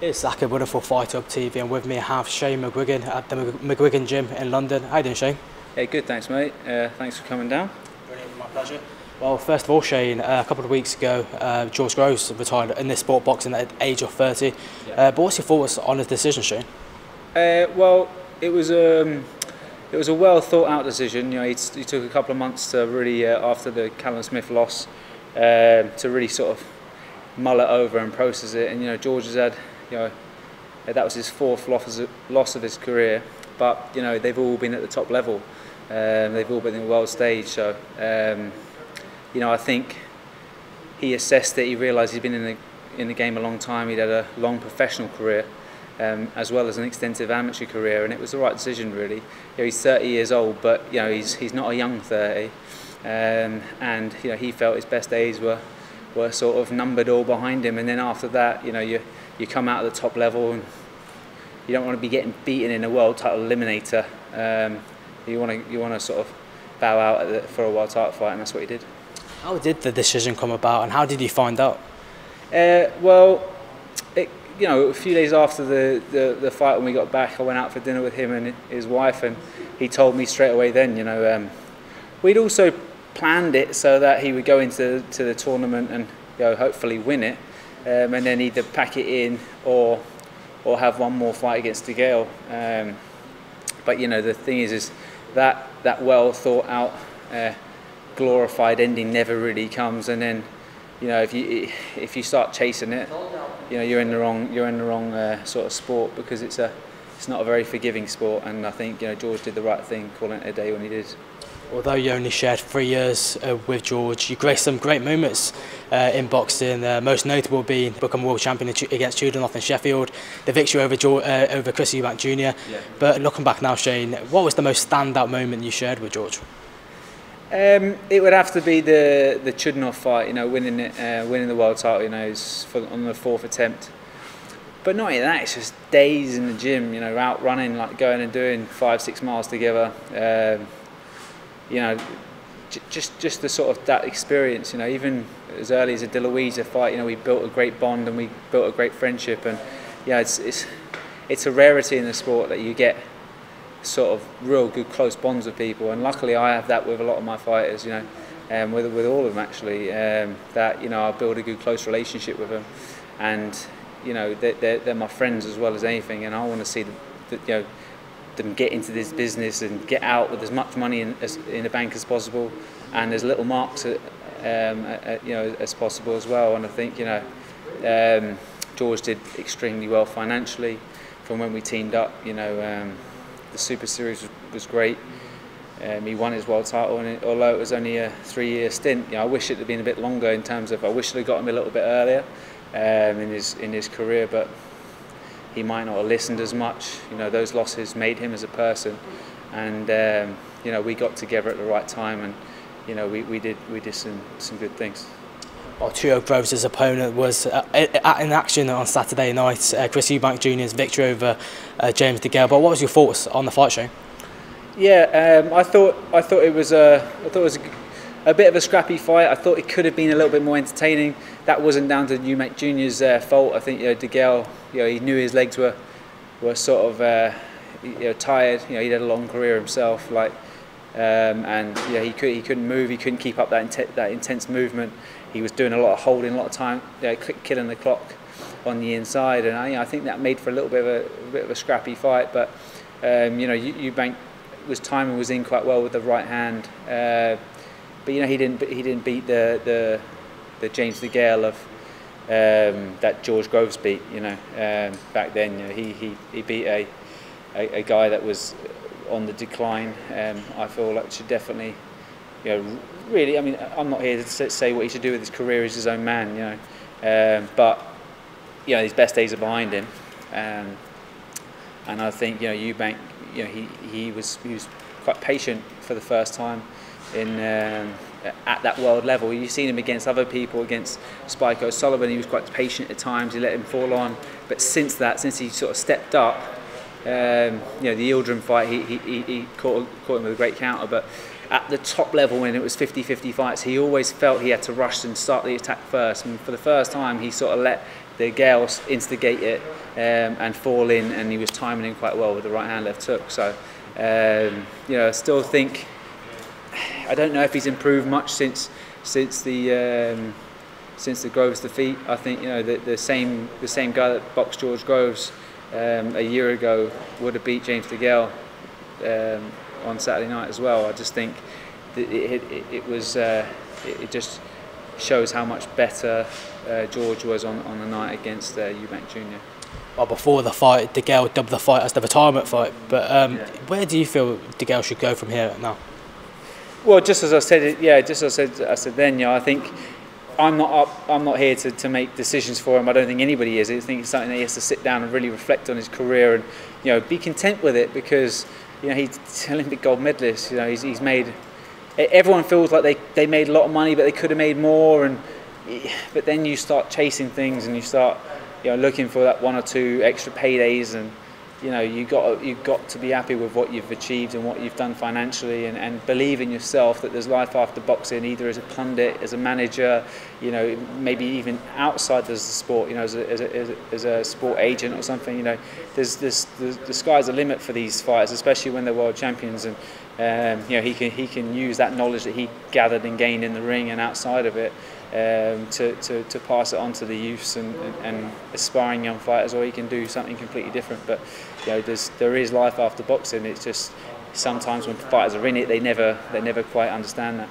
It's Saqib Uddin for Fight Hub TV, and with me I have Shane Mguigan at the McGuigan gym in London. How you doing, Shane? Hey, good, thanks mate. Thanks for coming down. Brilliant, my pleasure. Well, first of all, Shane, a couple of weeks ago, George Groves retired in this sport, boxing, at the age of 30. But what's your thoughts on his decision, Shane? Well, it was a well thought out decision. You know, he took a couple of months to really, after the Callum Smith loss, to really sort of mull it over and process it. And you know, George has had, you know, that was his fourth loss of his career. But you know, they've all been at the top level. They've all been in the world stage. So you know, I think he assessed it. He realised he's been in the game a long time. He'd had a long professional career, as well as an extensive amateur career, and it was the right decision, really. You know, he's 30 years old, but you know, he's not a young 30, and you know, he felt his best days were sort of numbered all behind him. And then after that, you know, you come out at the top level, and you don't want to be getting beaten in a world title eliminator. You want to sort of bow out for a world title fight, and that's what he did. How did the decision come about, and how did you find out? Well, you know, a few days after the fight, when we got back, I went out for dinner with him and his wife, and he told me straight away then, you know, we'd also planned it so that he would go into the tournament and, you know, hopefully win it, and then either pack it in or have one more fight against Degale. But you know, the thing is that well thought out, glorified ending never really comes. And then, you know, if you start chasing it, you know, you're in the wrong sort of sport, because it's not a very forgiving sport. And I think, you know, George did the right thing calling it a day when he did. Although you only shared 3 years with George, you graced some great moments in boxing, most notable being becoming world champion against Eubank in Sheffield, the victory over Chris Eubank Jr. Yeah. But looking back now, Shane, what was the most standout moment you shared with George? It would have to be the Chudinov fight, you know, winning the world title, you know, on the 4th attempt. But not only that, it's just days in the gym, you know, out running, like going and doing 5-6 miles together. You know, just the sort of that experience, you know, even as early as a De Luisa fight, you know, we built a great bond and we built a great friendship. And yeah, it's a rarity in the sport that you get sort of real good close bonds with people, and luckily I have that with a lot of my fighters, you know, with all of them actually, that, you know, I build a good close relationship with them, and you know, they're my friends as well as anything, and I want to see you know, them get into this business and get out with as much money in the bank as possible, and as little marks you know, as possible as well. And I think, you know, George did extremely well financially from when we teamed up. You know, the Super Series was great. He won his world title, and although it was only a 3-year stint, you know, I wish it had been a bit longer, in terms of I wish I'd have got him a little bit earlier in his career, but he might not have listened as much. You know, those losses made him as a person, and you know, we got together at the right time, and you know, we did some good things. Well, Trio Groves' opponent was in action on Saturday night, Chris Eubank Jr.'s victory over James Degale. But what was your thoughts on the fight, Shane? Yeah, I thought it was a bit of a scrappy fight. I thought it could have been a little bit more entertaining. That wasn't down to Eubank Jr.'s fault. I think, you know, Degale, you know, he knew his legs were sort of you know, tired. You know, he'd had a long career himself, like, and yeah, he couldn't move. He couldn't keep up that intense movement. He was doing a lot of holding, a lot of time, killing the clock on the inside, and I think that made for a little bit of a scrappy fight. But you know, Eubank timing was in quite well with the right hand. But you know, he didn't beat the James Degale of that George Groves beat. You know, back then, you know, he beat a guy that was on the decline. I feel like should definitely, you know, really. I mean, I'm not here to say what he should do with his career. He's his own man, you know. But you know, his best days are behind him, and I think, you know, Eubank, you know, he was quite patient for the first time in at that world level. You've seen him against other people, against Spike O'Sullivan. He was quite patient at times. He let him fall on. But since he sort of stepped up, you know, the Ildren fight, he caught him with a great counter. But at the top level, when it was 50-50 fights, he always felt he had to rush and start the attack first. And for the first time, he sort of let Degale instigate it and fall in, and he was timing in quite well with the right hand left hook. So you know, I still think, I don't know if he's improved much since the Groves defeat. I think, you know, the same guy that boxed George Groves a year ago would have beat James Degale on Saturday night as well. I just think that it just shows how much better George was on the night against Eubank Jr. Well, before the fight, Degale dubbed the fight as the retirement fight. But where do you feel Degale should go from here now? Well, just as I said, just as I said then, you know, I think I'm not here to make decisions for him. I don't think anybody is. I think it's something that he has to sit down and really reflect on his career and, you know, be content with it, because, you know, he's an Olympic gold medalist. You know, he's made. Everyone feels like they made a lot of money, but they could have made more. But then you start chasing things and you start, you know, looking for that 1 or 2 extra paydays, and, you know, you've got to be happy with what you've achieved and what you've done financially, and believe in yourself that there's life after boxing, either as a pundit, as a manager, you know, maybe even outside the sport, you know, as a sport agent or something. You know, the sky's the limit for these fighters, especially when they're world champions, and you know, he can use that knowledge that he gathered and gained in the ring and outside of it to pass it on to the youths and aspiring young fighters, or he can do something completely different. But, you know, there is life after boxing. It's just sometimes when fighters are in it, they never quite understand that.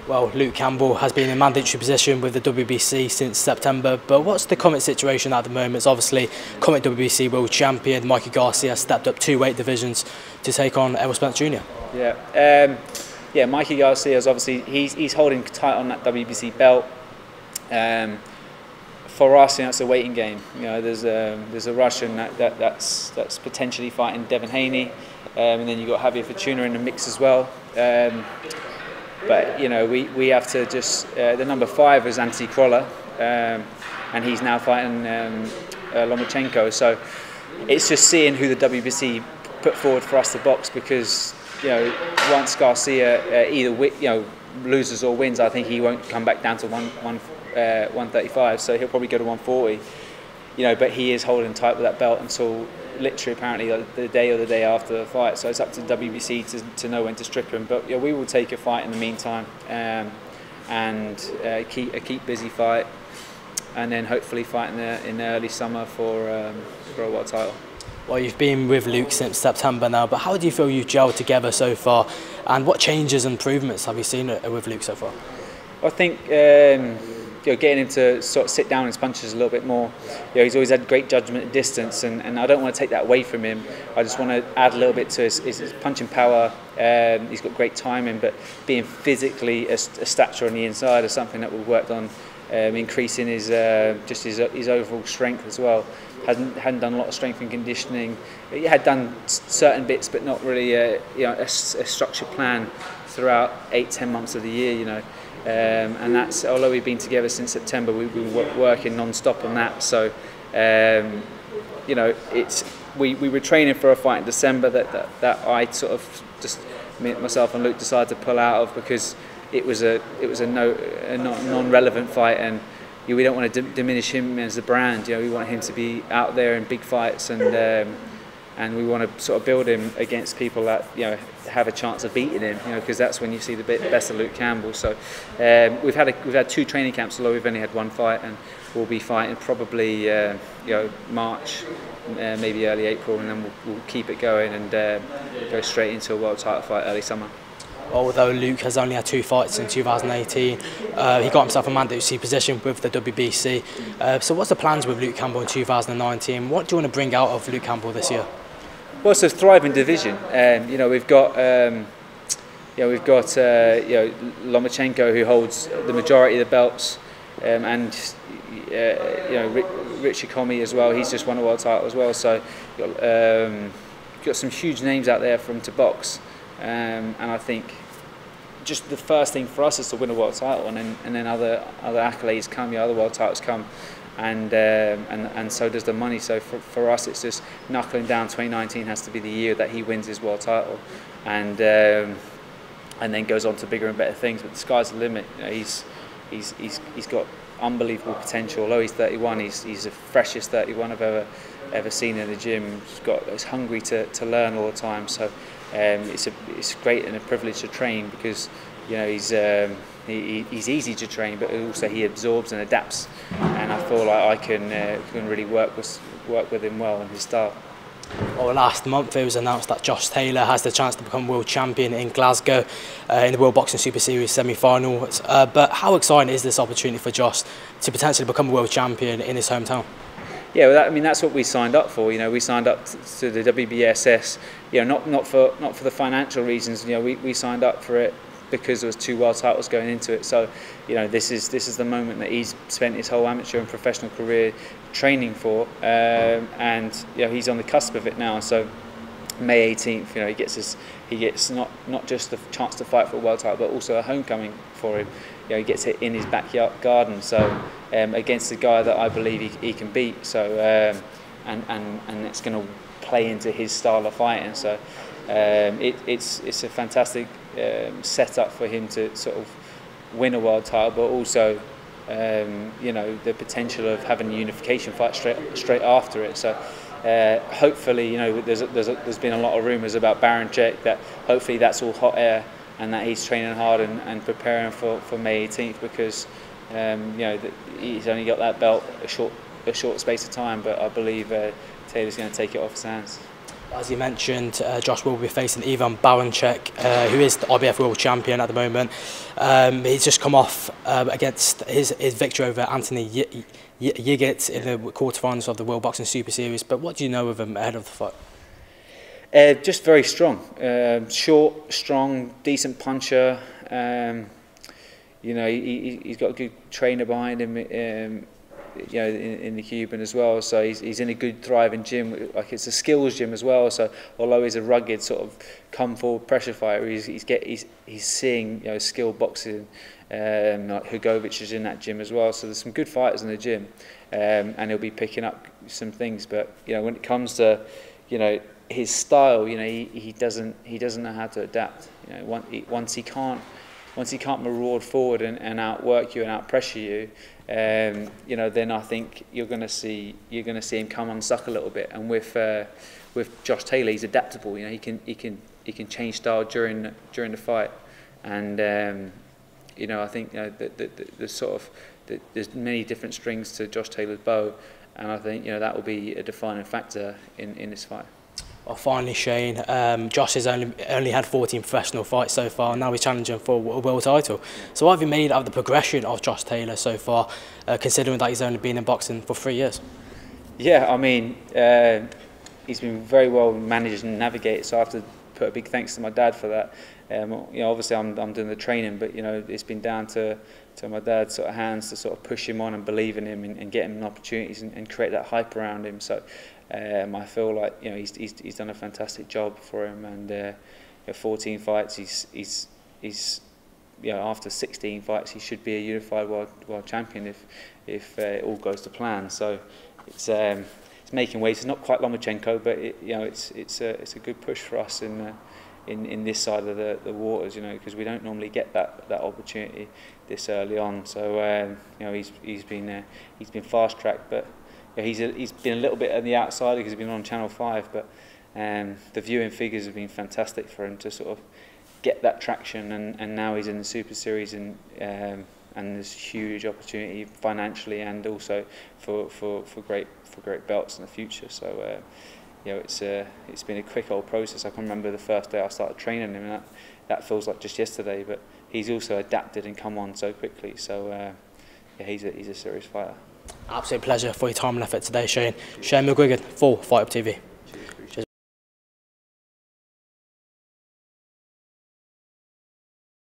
Well, Luke Campbell has been in mandatory position with the WBC since September, but what's the current situation at the moment? It's obviously current WBC world champion Mikey Garcia stepped up 2 weight divisions to take on Errol Spence Jr. Yeah, Mikey Garcia is obviously he's holding tight on that WBC belt. For us, you know, it's a waiting game. You know, there's a Russian that's potentially fighting Devin Haney, and then you've got Javier Fortuna in the mix as well. But, you know, we have to just the number 5 is Anthony Crolla, and he's now fighting Lomachenko. So it's just seeing who the WBC put forward for us to box, because, you know, once Garcia either loses or wins, I think he won't come back down to 135, so he'll probably go to 140. You know, but he is holding tight with that belt until literally apparently the day after the fight. So it's up to the WBC to know when to strip him. But, yeah, we will take a fight in the meantime, and keep a busy fight, and then hopefully fight in the early summer for a world title. Well, you've been with Luke since September now, but how do you feel you've gelled together so far, and what changes and improvements have you seen with Luke so far? I think you know, getting him to sort of sit down his punches a little bit more. You know, he's always had great judgment at distance, and I don't want to take that away from him. I just want to add a little bit to his punching power. He's got great timing, but being physically a stature on the inside is something that we've worked on, increasing his overall strength as well. Hadn't done a lot of strength and conditioning. He had done certain bits, but not really you know, a structured plan throughout 8-10 months of the year. You know, and that's, although we've been together since September, we've been working non-stop on that. So you know, we were training for a fight in December that I sort of just myself and Luke decided to pull out of, because it was a non-relevant fight, and we don't want to diminish him as a brand. You know, we want him to be out there in big fights, and we want to sort of build him against people that, you know, have a chance of beating him. You know, because that's when you see the best of Luke Campbell. So we've had 2 training camps, although we've only had 1 fight, and we'll be fighting probably you know, March, maybe early April, and then we'll keep it going and go straight into a world title fight early summer. Although Luke has only had 2 fights in 2018, he got himself a mandatory position with the WBC. So what's the plans with Luke Campbell in 2019? What do you want to bring out of Luke Campbell this year? Well, it's a thriving division. You know, we've got Lomachenko, who holds the majority of the belts, and you know, Richard Comey as well. He's just won a world title as well. So you've got some huge names out there for him to box. And I think just the first thing for us is to win a world title, and then other accolades come, other world titles come, and so does the money. So for us, it's just knuckling down. 2019 has to be the year that he wins his world title, and then goes on to bigger and better things. But the sky's the limit. You know, he's got unbelievable potential. Although he's 31, he's the freshest 31 I've ever seen in the gym. He's hungry to learn all the time. So it's great and a privilege to train, because he's easy to train, but also he absorbs and adapts. And I feel like I can really work with him well in his style. Well, last month it was announced that Josh Taylor has the chance to become world champion in Glasgow in the World Boxing Super Series semi-finals. But how exciting is this opportunity for Josh to potentially become a world champion in his hometown? Yeah, well, that's what we signed up for. We signed up to the WBSS. Not for the financial reasons. We signed up for it because there was 2 world titles going into it. So, this is the moment that he's spent his whole amateur and professional career training for, and he's on the cusp of it now. So, May 18th, he gets not just the chance to fight for a world title, but also a homecoming for him. He gets it in his backyard garden. So, against a guy that I believe he can beat. So, and it's going to play into his style of fighting. So, it's a fantastic setup for him to sort of win a world title, but also the potential of having a unification fight straight after it. So hopefully, there's been a lot of rumours about Baranchyk, that hopefully that's all hot air and that he's training hard and preparing for May 18th, because he's only got that belt a short space of time. But I believe Taylor's going to take it off his hands. As you mentioned, Josh will be facing Ivan Baranchyk, who is the IBF world champion at the moment. He's just come off against his victory over Anthony Yigit in the quarterfinals of the World Boxing Super Series. But what do you know of him ahead of the fight? Just very strong, short, strong, decent puncher. He's got a good trainer behind him. In the Eubank as well, so he's in a good thriving gym. Like, it's a skills gym as well. So although he's a rugged sort of come forward pressure fighter, he's seeing skilled boxing. Like Hugovic is in that gym as well. So there's some good fighters in the gym, and he'll be picking up some things. But when it comes to his style, he doesn't know how to adapt. Once he can't maraud forward and outwork you and outpressure you, then I think you're going to see him come unstuck a little bit. And with Josh Taylor, he's adaptable. He can change style during the fight, and I think there's many different strings to Josh Taylor's bow, and I think that will be a defining factor in this fight. Well, finally, Shane, Josh has only had 14 professional fights so far, and now he's challenging for a world title. So what have you made out of the progression of Josh Taylor so far, considering that he's only been in boxing for 3 years? Yeah, he's been very well managed and navigated, so I have to put a big thanks to my dad for that. Obviously I'm doing the training, but it's been down to my dad's sort of hands to sort of push him on and believe in him and get him opportunities and create that hype around him. So I feel like he's done a fantastic job for him, and 14 fights. He's after 16 fights, he should be a unified world champion if it all goes to plan. So it's making waves. It's not quite Lomachenko, but it's a good push for us in this side of the waters, because we don't normally get that opportunity this early on. So he's been fast tracked, but he's been a little bit on the outside because he's been on Channel 5. But the viewing figures have been fantastic for him to sort of get that traction, and now he's in the Super Series, and there's huge opportunity financially and also for great belts in the future. So it's been a quick old process. I can remember the first day I started training him, and that feels like just yesterday. But he's also adapted and come on so quickly. So he's a serious fighter. Absolute pleasure for your time and effort today, Shane. Shane Mguigan for Fight Up TV.